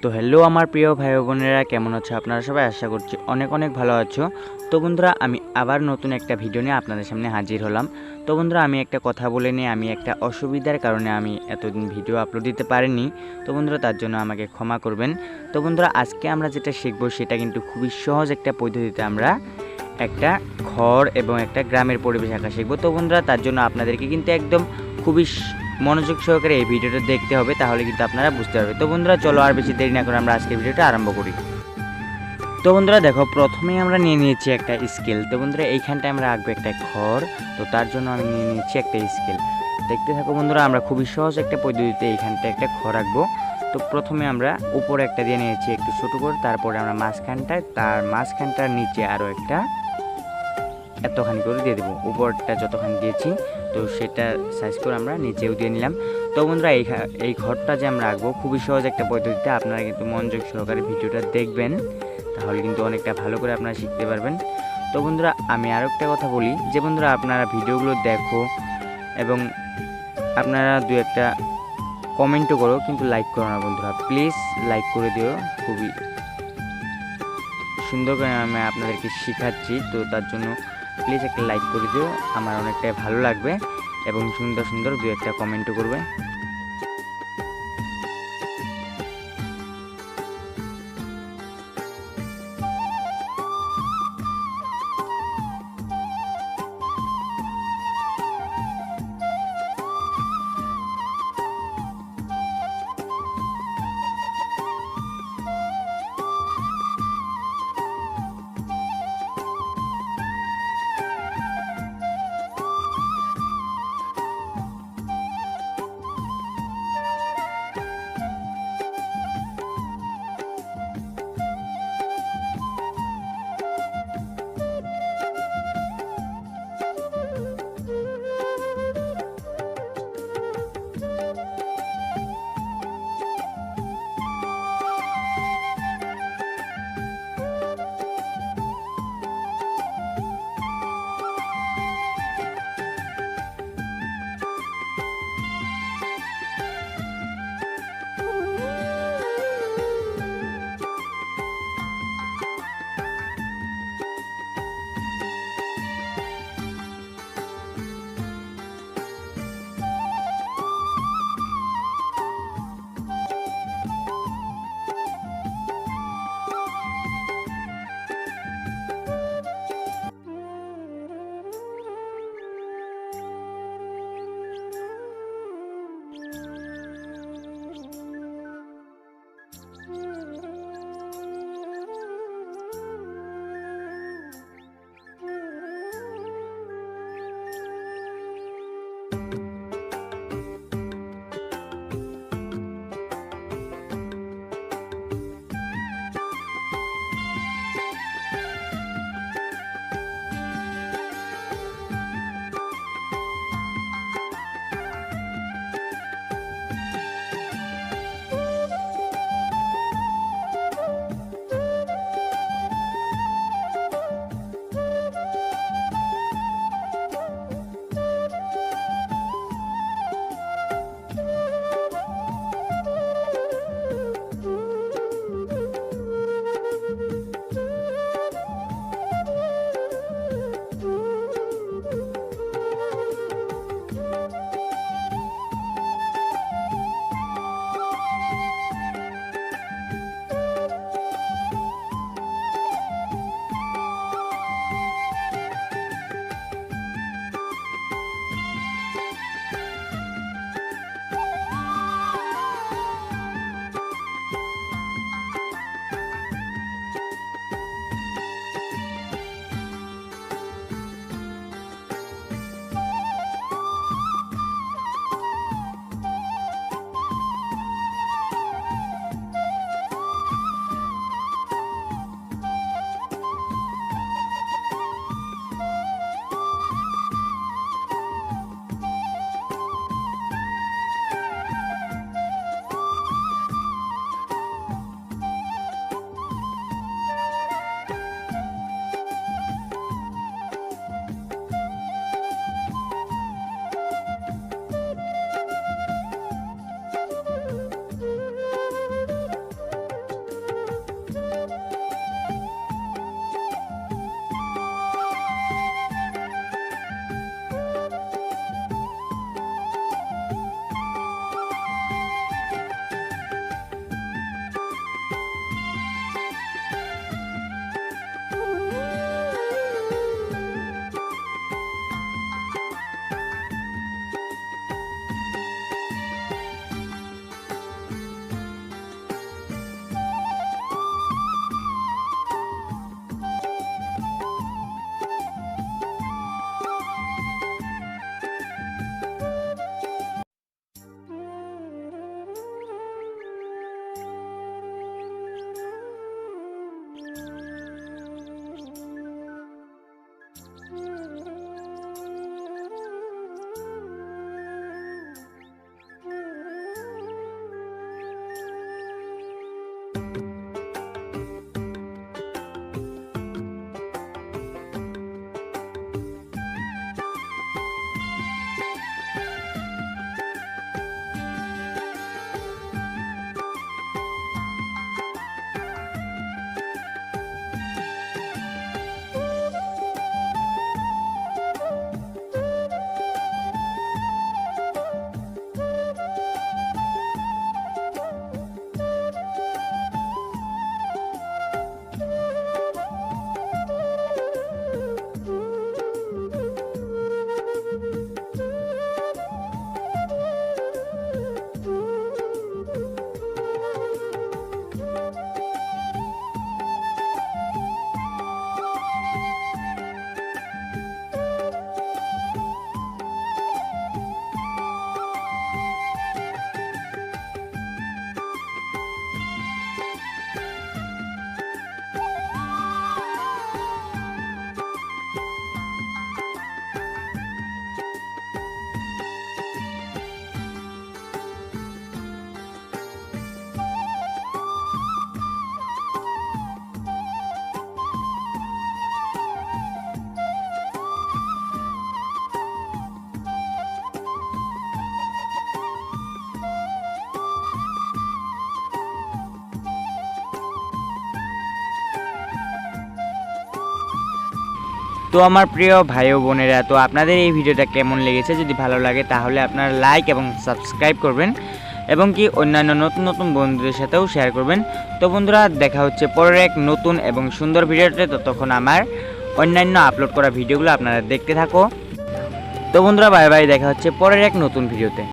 তো হ্যালো আমার প্রিয় ভাই ও বোনেরা, কেমন আছো আপনারা সবাই? আশা করছি অনেক অনেক ভালো আছো। তো বন্ধুরা, আমি আবার নতুন একটা ভিডিও নিয়ে আপনাদের সামনে হাজির হলাম। তো বন্ধুরা, আমি একটা কথা বলে নিই, আমি একটা অসুবিধার কারণে আমি এতদিন ভিডিও আপলোড দিতে পারিনি। তো বন্ধুরা, তার জন্য আমাকে ক্ষমা করবেন। তো বন্ধুরা, আজকে আমরা যেটা শিখবো সেটা কিন্তু খুবই সহজ একটা পদ্ধতিতে আমরা একটা ঘর এবং একটা গ্রামের পরিবেশ আঁকা শিখবো। তো বন্ধুরা, তার জন্য আপনাদেরকে কিন্তু একদম খুবই মনোযোগ সহকারে এই ভিডিওটা দেখতে হবে, তাহলে কিন্তু আপনারা বুঝতে পারবেন। তো বন্ধুরা, চলো আর বেশি দেরি না করে আমরা আজকের ভিডিওটা আরম্ভ করি। তো বন্ধুরা দেখো, প্রথমেই আমরা নিয়ে নিয়েছি একটা স্কেল। তো বন্ধুরা, এইখানটায় আমরা আঁকবো একটা ঘর। তো তার জন্য আমি নিয়ে নিয়েছি একটা স্কেল। দেখতে থাকো বন্ধুরা, আমরা খুবই সহজ একটা পদ্ধতিতে এইখানটায় একটা ঘর আঁকবো। তো প্রথমে আমরা উপরে একটা দিয়ে নিয়েছি একটু ছোটো করে, তারপরে আমরা মাঝখানটায়, তার মাঝখানটার নিচে আরও একটা এতখানি করে দিয়ে দেবো। উপরটা যতখানি দিয়েছি তো সেটা সাইজ করে আমরা নিচেও দিয়ে নিলাম। তো বন্ধুরা, এই ঘরটা যে আমরা আঁকবো খুবই সহজ একটা পদ্ধতিতে, আপনারা কিন্তু মনোযোগ সহকারে ভিডিওটা দেখবেন, তাহলে কিন্তু অনেকটা ভালো করে আপনারা শিখতে পারবেন। তো বন্ধুরা, আমি আরও একটা কথা বলি যে বন্ধুরা, আপনারা ভিডিওগুলো দেখো এবং আপনারা দু একটা কমেন্টও করো, কিন্তু লাইক করো না বন্ধুরা, প্লিজ লাইক করে দিও। খুবই সুন্দর করে আমি আপনাদেরকে শেখাচ্ছি, তো তার জন্য প্লিজ একটা লাইক করে দিও, আমার অনেকটাই ভালো লাগবে। এবং সুন্দর সুন্দর দু একটা কমেন্টও করবে। তো আমার প্রিয় ভাই ও বোনেরা, তো আপনাদের এই ভিডিওটা কেমন লেগেছে? যদি ভালো লাগে তাহলে আপনারা লাইক এবং সাবস্ক্রাইব করবেন এবং কি অন্যান্য নতুন নতুন বন্ধুদের সাথেও শেয়ার করবেন। তো বন্ধুরা, দেখা হচ্ছে পরের এক নতুন এবং সুন্দর ভিডিওতে। ততক্ষণ আমার অন্যান্য আপলোড করা ভিডিওগুলো আপনারা দেখতে থাকো। তো বন্ধুরা, বাই বাই, দেখা হচ্ছে পরের এক নতুন ভিডিওতে।